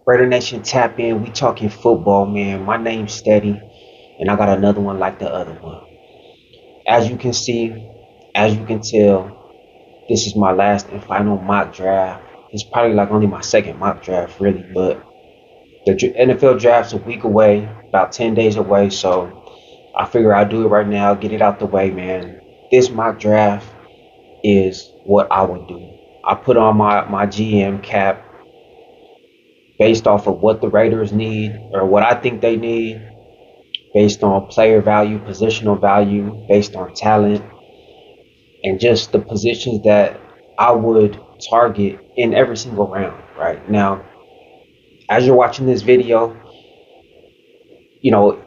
Raider Nation, tap in. We talking football, man. My name's Steady, and I got another one like the other one. As you can see, as you can tell, this is my last and final mock draft. It's probably like only my second mock draft, really, but the NFL draft's a week away, about 10 days away, so I figure I'll do it right now, get it out the way, man. This mock draft is what I would do. I put on my GM cap based off of what the Raiders need or what I think they need, based on player value, positional value, based on talent, and just the positions that I would target in every single round. Right now, as you're watching this video, you know,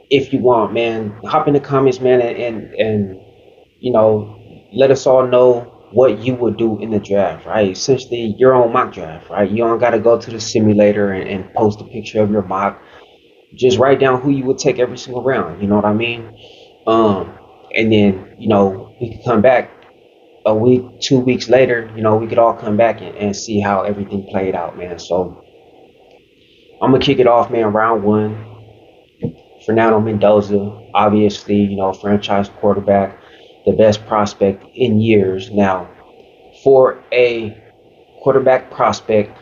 if you want, man, hop in the comments, man, and you know, let us all know what you would do in the draft, right? Essentially, your own mock draft, right? You don't got to go to the simulator and post a picture of your mock. Just write down who you would take every single round. You know what I mean? And then we could come back a week, 2 weeks later. We could all come back and see how everything played out, man. So I'm gonna kick it off, man. Round one, Fernando Mendoza, obviously, franchise quarterback, the best prospect in years. Now, for a quarterback prospect,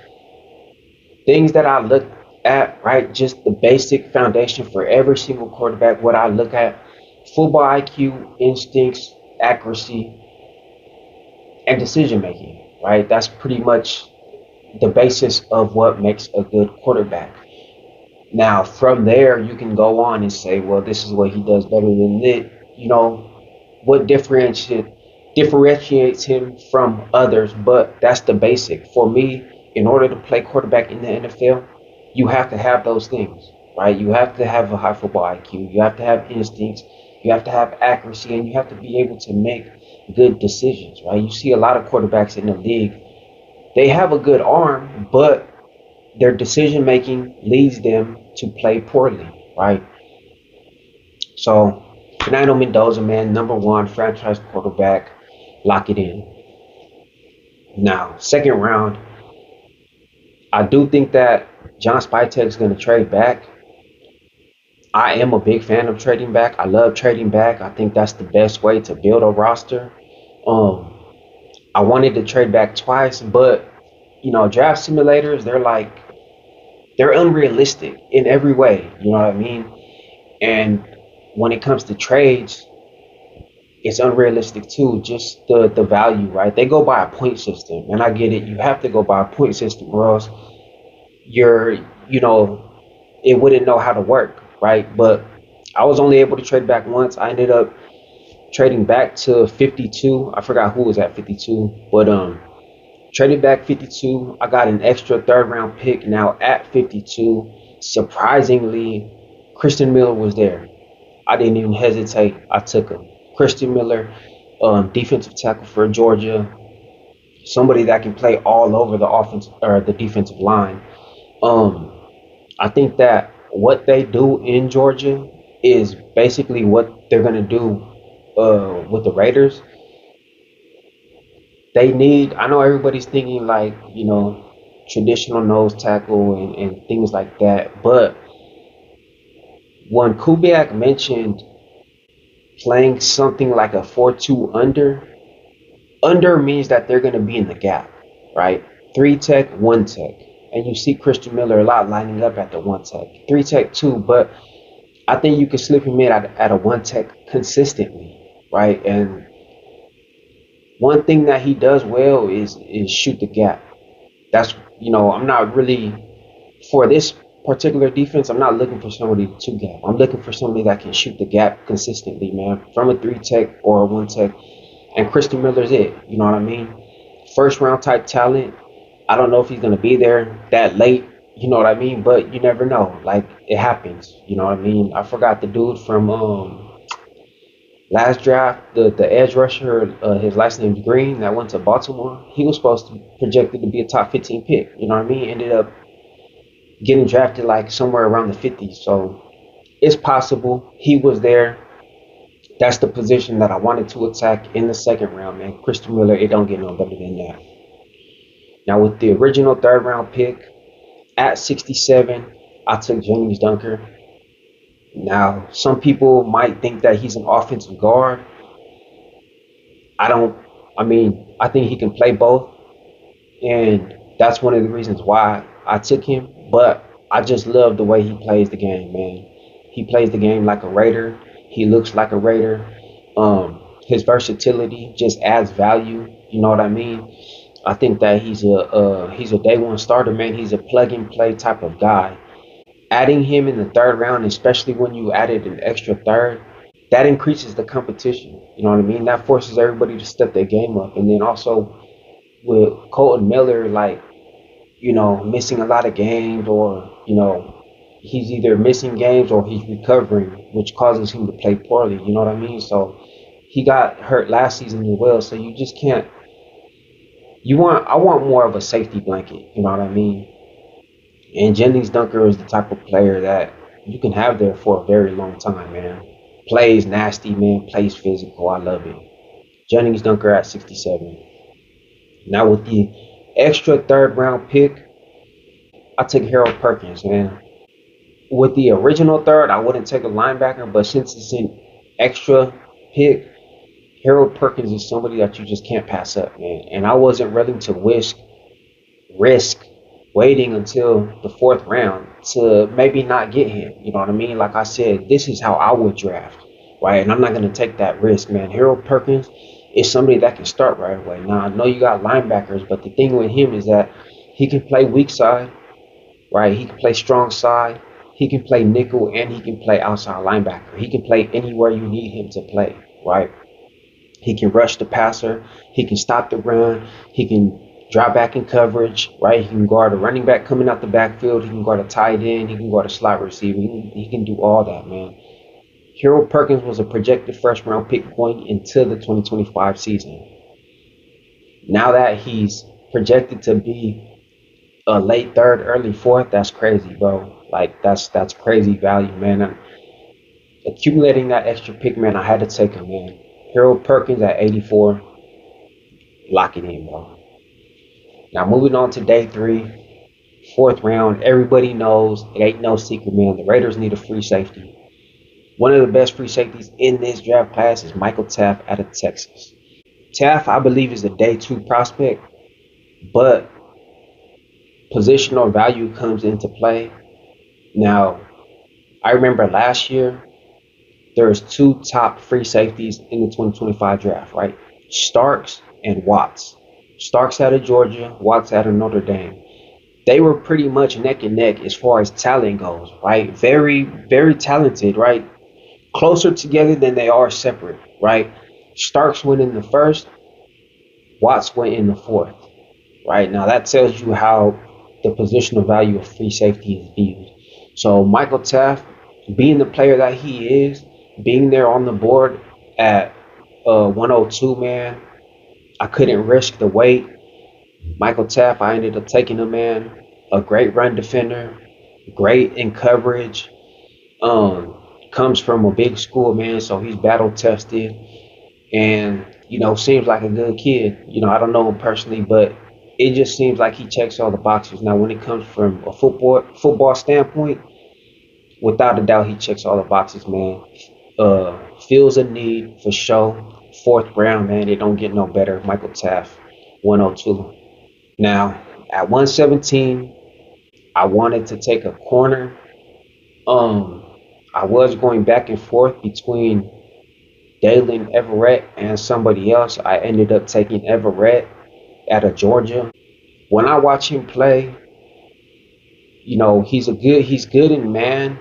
things that I look at, right? Just the basic foundation for every single quarterback. What I look at: football IQ, instincts, accuracy, and decision making, right? That's pretty much the basis of what makes a good quarterback. Now, from there, you can go on and say, well, this is what he does better than it. What differentiates him from others, but that's the basic. For me, in order to play quarterback in the NFL, you have to have those things, right? You have to have a high football IQ, you have to have instincts, you have to have accuracy, and you have to be able to make good decisions, right? You see a lot of quarterbacks in the league, they have a good arm, but their decision making leads them to play poorly, right? So, Fernando Mendoza, man, number one franchise quarterback, lock it in. Now, second round, I do think that John Spytek is going to trade back. I am a big fan of trading back. I love trading back. I think that's the best way to build a roster. Um, I wanted to trade back twice, but draft simulators, they're unrealistic in every way. You know what I mean? And when it comes to trades, it's unrealistic too. Just the value, right? They go by a point system, and I get it. You have to go by a point system, or else you're, it wouldn't know how to work, right? But I was only able to trade back once. I ended up trading back to 52. I forgot who was at 52, but traded back 52. I got an extra third round pick. Now at 52, surprisingly, Christian Miller was there. I didn't even hesitate. I took him. Christian Miller, defensive tackle for Georgia, somebody that can play all over the offense or the defensive line. Um, I think that what they do in Georgia is basically what they're gonna do with the Raiders. They need. I know everybody's thinking like traditional nose tackle and things like that, but when Kubiak mentioned playing something like a 4-2 under means that they're going to be in the gap, right? 3 tech, 1 tech. And you see Christian Miller a lot lining up at the 1 tech. 3 tech too, but I think you can slip him in at a 1 tech consistently, right? And one thing that he does well is shoot the gap. That's I'm not really for this particular defense. I'm not looking for somebody to gap. I'm looking for somebody that can shoot the gap consistently, man, from a 3 tech or a 1 tech. And Christian Miller's it. You know what I mean? First round type talent. I don't know if he's gonna be there that late. You know what I mean? But you never know. Like it happens. You know what I mean? I forgot the dude from last draft, the edge rusher, his last name's Green, that went to Baltimore. He was supposed to projected to be a top 15 pick. You know what I mean? Ended up getting drafted like somewhere around the 50s. So it's possible he was there. That's the position that I wanted to attack in the second round, man. Christian Miller, it don't get no better than that. Now with the original third round pick, At 67, I took Jennings Dunker. Now, some people might think that he's an offensive guard. I don't, I mean, I think he can play both. And that's one of the reasons why I took him. But I just love the way he plays the game, man. He plays the game like a Raider. He looks like a Raider. His versatility just adds value. You know what I mean? I think that he's a day one starter, man. He's a plug and play type of guy. Adding him in the third round, especially when you added an extra third, that increases the competition. You know what I mean? That forces everybody to step their game up. And then also with Colton Miller, like, missing a lot of games, or, he's either missing games or he's recovering, which causes him to play poorly. You know what I mean? So he got hurt last season as well. So you just can't. I want more of a safety blanket. You know what I mean? And Jennings Dunker is the type of player that you can have there for a very long time, man. Plays nasty, man. Plays physical. I love it. Jennings Dunker at 67. Now with the extra third round pick, I took Harold Perkins, man. With the original third, I wouldn't take a linebacker, but since it's an extra pick, Harold Perkins is somebody that you just can't pass up, man. And I wasn't willing to risk waiting until the fourth round to maybe not get him. You know what I mean? Like I said, this is how I would draft, right? And I'm not going to take that risk, man. Harold Perkins is somebody that can start right away. Now, I know you got linebackers, but the thing with him is that he can play weak side, right? He can play strong side. He can play nickel, and he can play outside linebacker. He can play anywhere you need him to play, right? He can rush the passer. He can stop the run. He can drop back in coverage, right? He can guard a running back coming out the backfield. He can guard a tight end. He can guard a slot receiver. He can do all that, man. Harold Perkins was a projected first round pick going into the 2025 season. Now that he's projected to be a late third, early fourth, that's crazy, bro. Like that's crazy value, man. And accumulating that extra pick, man, I had to take him, man. Harold Perkins at 84. Lock it in, bro. Now moving on to day 3, fourth round. Everybody knows it ain't no secret, man. The Raiders need a free safety. One of the best free safeties in this draft class is Michael Taft out of Texas. Taft, I believe, is a day 2 prospect, but positional value comes into play. Now, I remember last year, there was 2 top free safeties in the 2025 draft, right? Starks and Watts. Starks out of Georgia, Watts out of Notre Dame. They were pretty much neck and neck as far as talent goes, right? Very, very talented, right? Closer together than they are separate, right? Starks went in the first, Watts went in the fourth, right? Now that tells you how the positional value of free safety is viewed. So Michael Taft, being the player that he is, being there on the board at 102, man, I couldn't risk the wait. Michael Taft, I ended up taking him, man. A great run defender, great in coverage. Comes from a big school, man, so he's battle tested, and seems like a good kid. I don't know him personally, but it just seems like he checks all the boxes. Now, when it comes from a football standpoint, without a doubt, he checks all the boxes, man. Feels a need for sure. Fourth round, man, it don't get no better. Michael Taft, 102. Now, at 117, I wanted to take a corner. I was going back and forth between Dalen Everett and somebody else. I ended up taking Everett out of Georgia. When I watch him play, he's good in man.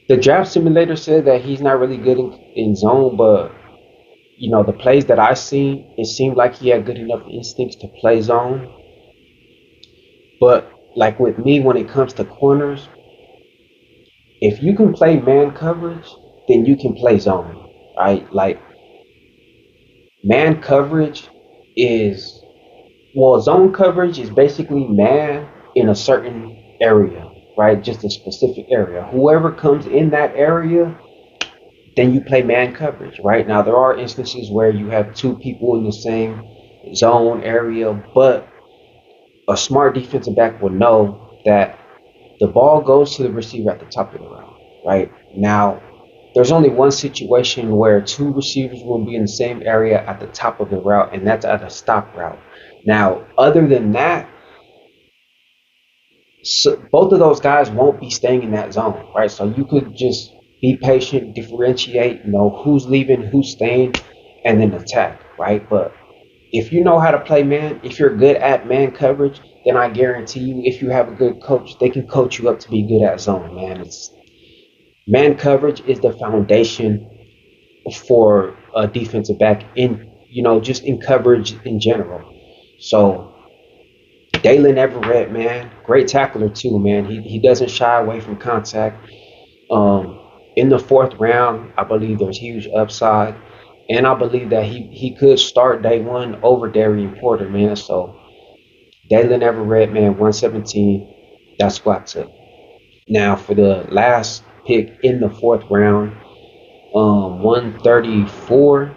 The draft simulator said that he's not really good in zone, but the plays that I seen, it seemed like he had good enough instincts to play zone. But like with me, when it comes to corners, if you can play man coverage, then you can play zone, right? Like man coverage is, zone coverage is basically man in a certain area, right? Just a specific area. Whoever comes in that area, then you play man coverage, right? Now, there are instances where you have 2 people in the same zone area, but a smart defensive back will know that the ball goes to the receiver at the top of the route, right? Now, there's only one situation where two receivers will be in the same area at the top of the route, and that's at a stop route. Now, other than that, so both of those guys won't be staying in that zone, right? So you could just be patient, differentiate, know who's leaving, who's staying, and then attack, right? But if you know how to play man, if you're good at man coverage, then I guarantee you, if you have a good coach, they can coach you up to be good at zone, man. It's man coverage is the foundation for a defensive back in, just in coverage in general. So Dalen Everett, man, great tackler too, man. He doesn't shy away from contact. In the fourth round, I believe there's huge upside, and I believe that he could start day one over Darian Porter, man. So Dalen Everett, man, 117. That's what I took. Now for the last pick in the fourth round, 134.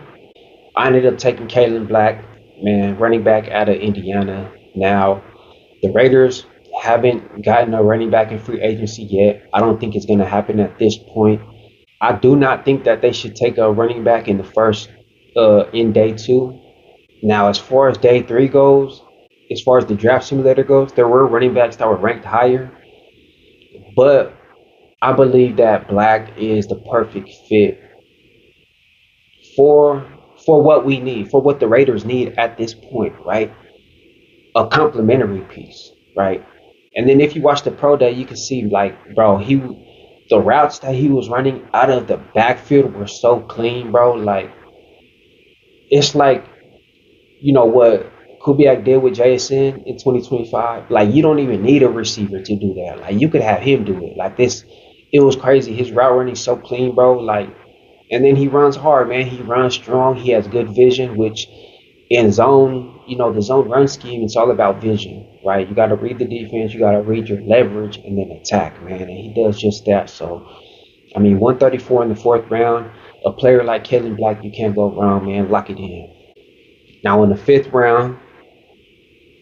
I ended up taking Kalen Black, man, running back out of Indiana. Now, the Raiders haven't gotten a running back in free agency yet. I don't think it's going to happen at this point. I do not think that they should take a running back in the first, in day two. Now, as far as day three goes, as far as the draft simulator goes, there were running backs that were ranked higher, but I believe that Black is the perfect fit for what we need, for what the Raiders need at this point, right? A complementary piece, right? And then if you watch the pro day, you can see like, bro, the routes that he was running out of the backfield were so clean, bro. Like, it's like, what Kubiak did with JSN in 2025. Like, you don't even need a receiver to do that. Like, you could have him do it. Like this, it was crazy. His route running so clean, bro. Like, and then he runs hard, man. He runs strong. He has good vision, which in zone, the zone run scheme, it's all about vision, right? You got to read the defense. You got to read your leverage and then attack, man. And he does just that. So, 134 in the fourth round, a player like Kellen Black, you can't go wrong, man. Lock it in. Now, in the fifth round,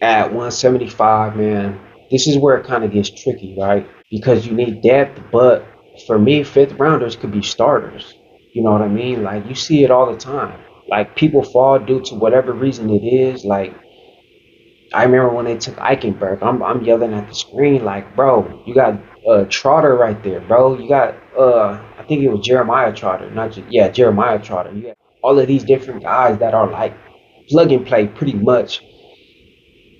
at 175, man, this is where it kind of gets tricky, right? Because you need depth, but for me, fifth rounders could be starters. You know what I mean? Like, you see it all the time. Like, people fall due to whatever reason it is. Like, I remember when they took Eichenberg, I'm yelling at the screen like, bro, you got Trotter right there, bro. You got I think it was Jeremiah Trotter, Jeremiah Trotter. You got all of these different guys that are like plug and play pretty much.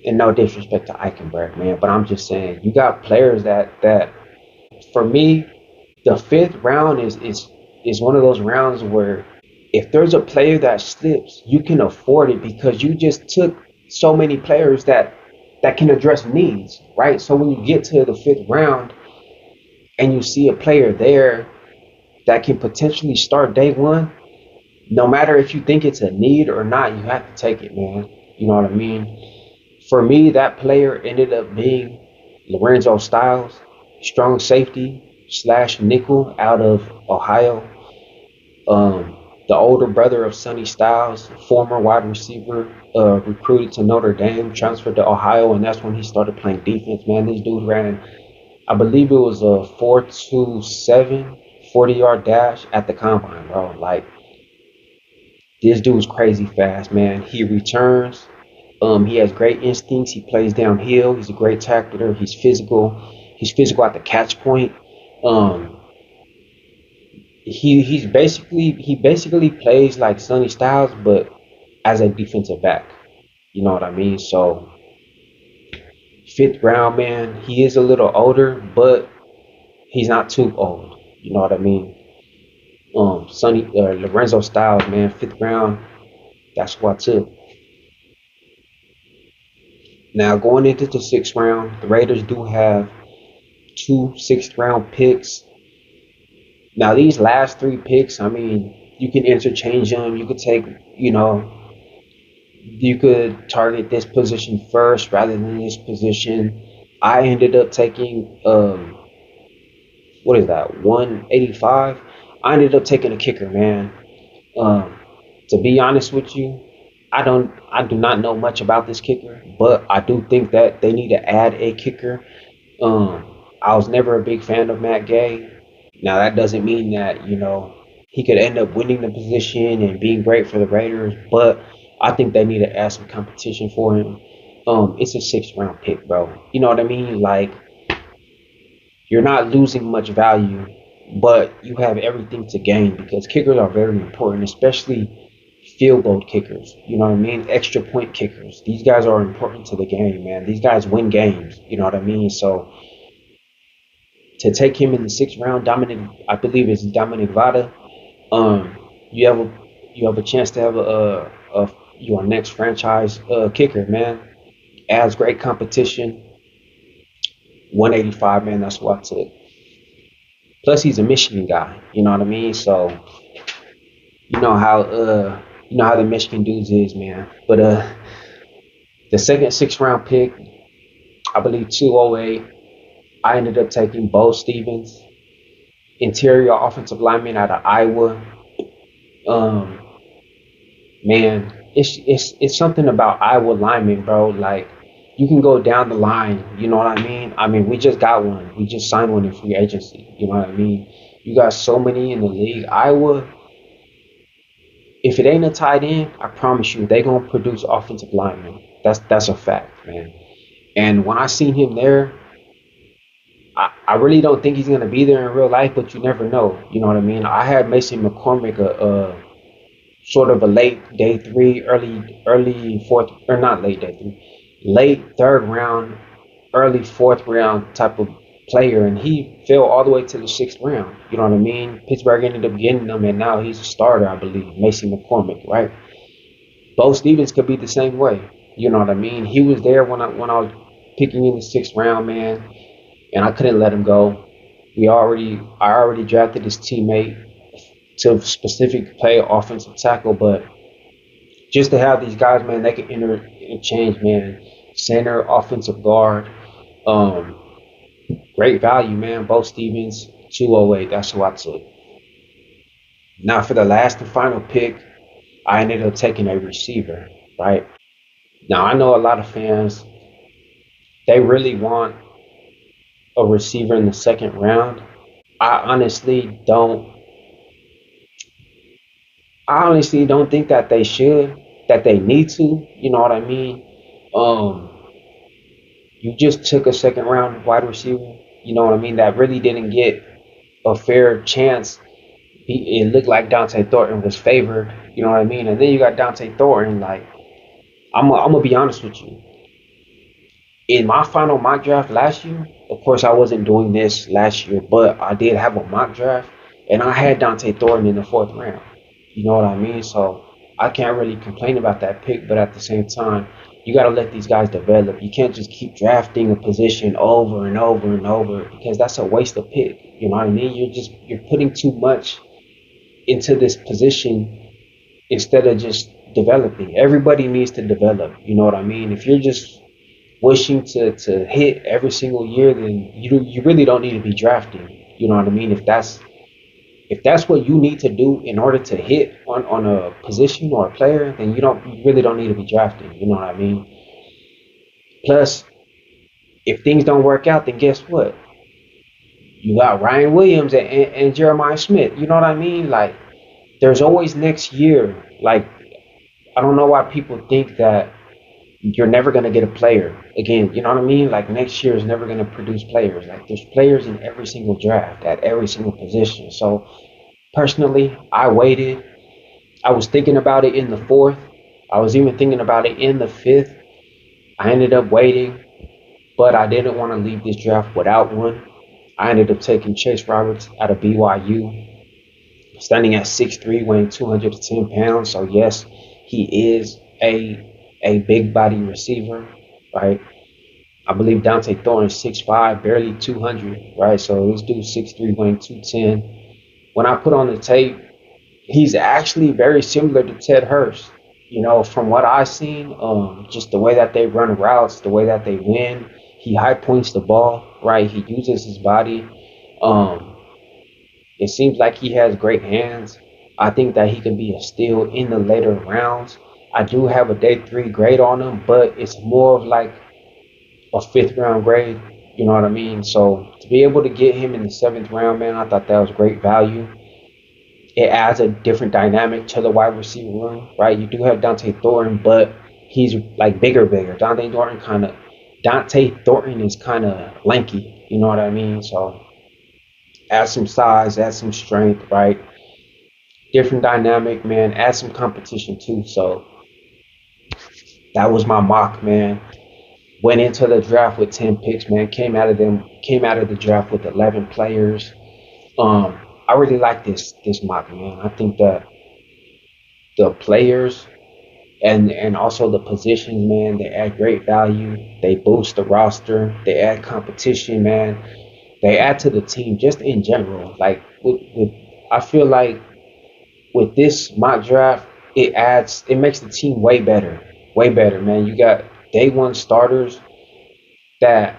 And no disrespect to Eichenberg, man, but I'm just saying you got players that for me, the fifth round is one of those rounds where if there's a player that slips, you can afford it because you just took so many players that can address needs, right? So when you get to the fifth round and you see a player there that can potentially start day one, no matter if you think it's a need or not, you have to take it, man. You know what I mean? For me, that player ended up being Lorenzo Styles, strong safety / nickel out of Ohio. The older brother of Sonny Styles, former wide receiver, recruited to Notre Dame, transferred to Ohio, and that's when he started playing defense. Man, this dude ran, I believe it was a 4.27 40-yard dash at the combine, bro. Like, this dude's crazy fast, man. He returns. He has great instincts. He plays downhill. He's a great tackler. He's physical. He's physical at the catch point. He basically plays like Sonny Styles, but as a defensive back. You know what I mean? So fifth round, man, he is a little older, but he's not too old. You know what I mean? Lorenzo Styles, man, fifth round. That's what I took. Now going into the sixth round, the Raiders do have 2 sixth-round picks. Now these last 3 picks, you can interchange them. You could take, you could target this position first rather than this position. I ended up taking 185. I ended up taking a kicker, man. To be honest with you, I do not know much about this kicker, but I do think that they need to add a kicker. I was never a big fan of Matt Gay. Now that doesn't mean that, he could end up winning the position and being great for the Raiders, but I think they need to add some competition for him. It's a 6th round pick, bro. You know what I mean? Like, you're not losing much value, but you have everything to gain because kickers are very important, especially field goal kickers. You know what I mean? Extra point kickers. These guys are important to the game, man. These guys win games. You know what I mean? So to take him in the 6th round, Dominic, I believe it's Dominic Vada. Um, you have a chance to have a your next franchise kicker, man. Adds great competition. 185, man. That's what I took. Plus, he's a Michigan guy. You know what I mean? So you know how the Michigan dudes is, man. But the second 6th round pick, I believe 208. I ended up taking Bo Stevens, interior offensive lineman out of Iowa. Um, Man, it's something about Iowa linemen, bro. Like, you can go down the line. You know what I mean? I mean, we just got one. We just signed one in free agency. You know what I mean? You got so many in the league. Iowa, if it ain't a tight end, I promise you, they gonna produce offensive linemen. That's a fact, man. And when I seen him there, I really don't think he's gonna be there in real life, but you never know. You know what I mean? I had Mason McCormick, sort of a late day three, early fourth, or not late day three, late 3rd round, early 4th round type of player, and he fell all the way to the 6th round. You know what I mean? Pittsburgh ended up getting him, and now he's a starter, I believe. Mason McCormick, right? Bo Stevens could be the same way. You know what I mean? He was there when I was picking in the 6th round, man, and I couldn't let him go. I already drafted his teammate to specific play offensive tackle, but just to have these guys, man, they can interchange, man. Center, offensive guard, um, great value, man. Bo Stevens, 208. That's who I took. Now for the last and final pick, I ended up taking a receiver, right? Now I know a lot of fans, they really want a receiver in the 2nd round. I honestly don't I honestly don't think that they should, that they need to. You know what I mean? Um, you just took a 2nd round wide receiver. You know what I mean? That really didn't get a fair chance. It looked like Dante Thornton was favored. You know what I mean? And then you got Dante Thornton. Like, I'm gonna be honest with you. In my final mock draft last year, of course I wasn't doing this last year, but I did have a mock draft, and I had Dante Thornton in the 4th round. You know what I mean? So I can't really complain about that pick, but at the same time, you got to let these guys develop. You can't just keep drafting a position over and over and over because that's a waste of pick. You know what I mean? You're putting too much into this position instead of just developing. Everybody needs to develop. You know what I mean? If you're just wishing to hit every single year, then you really don't need to be drafting. You know what I mean? If that's what you need to do in order to hit on a position or a player, then you really don't need to be drafting. You know what I mean? Plus, if things don't work out, then guess what? You got Ryan Williams and Jeremiah Smith. You know what I mean? Like, there's always next year. Like, I don't know why people think that you're never going to get a player again. You know what I mean? Like, next year is never going to produce players. Like, there's players in every single draft at every single position. So personally, I waited. I was thinking about it in the 4th. I was even thinking about it in the 5th. I ended up waiting, but I didn't want to leave this draft without one. I ended up taking Chase Roberts out of BYU, standing at 6'3", weighing 210 pounds. So yes, he is a big body receiver, right? I believe Dante Thornton is 6'5", barely 200, right? So this dude's 6'3", weighing 210. When I put on the tape, he's actually very similar to Ted Hurst. You know, from what I've seen, just the way that they run routes, the way that they win, he high points the ball, right? He uses his body. Um, it seems like he has great hands. I think that he could be a steal in the later rounds. I do have a day 3 grade on him, but it's more of like a 5th round grade. You know what I mean? So to be able to get him in the 7th round, man, I thought that was great value. It adds a different dynamic to the wide receiver room, right? You do have Dante Thornton, but he's like bigger. Dante Thornton is kind of lanky. You know what I mean? So add some size, add some strength, right? Different dynamic, man. Add some competition too. So that was my mock, man. Went into the draft with 10 picks, man. Came out of the draft with 11 players. I really like this mock, man. I think that the players and also the positions, man, they add great value. They boost the roster. They add competition, man. They add to the team just in general. Like I feel like with this mock draft, it makes the team way better, man. You got day one starters that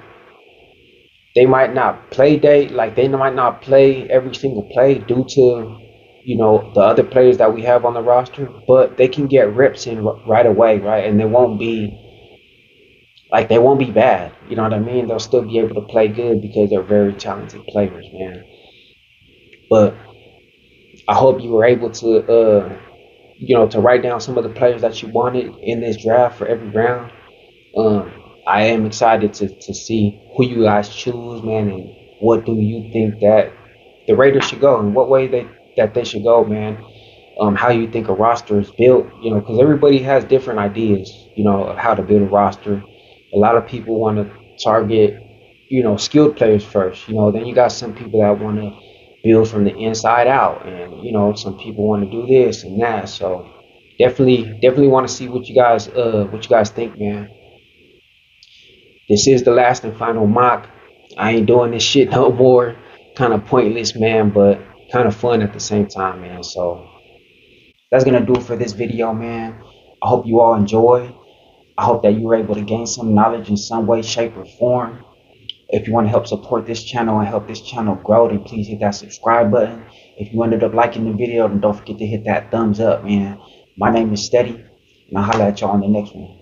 they might not play every single play due to the other players that we have on the roster, but they can get reps in right away, right? And they won't be bad. You know what I mean? They'll still be able to play good because they're very talented players, man. But I hope you were able to write down some of the players that you wanted in this draft for every round. Um, I am excited to see who you guys choose, man, and what do you think that the Raiders should go and what way they should go, man. How you think a roster is built, because everybody has different ideas, of how to build a roster. A lot of people want to target, skilled players first. Then you got some people that want to build from the inside out, and some people want to do this and that. So definitely want to see what you guys think, man. This is the last and final mock. I ain't doing this shit no more. Kind of pointless, man, but kind of fun at the same time, man. So that's gonna do it for this video, man. I hope you all enjoy. I hope that you were able to gain some knowledge in some way, shape, or form. If you want to help support this channel and help this channel grow, then please hit that subscribe button. If you ended up liking the video, then don't forget to hit that thumbs up, man. My name is Steady, and I'll holler at y'all on the next one.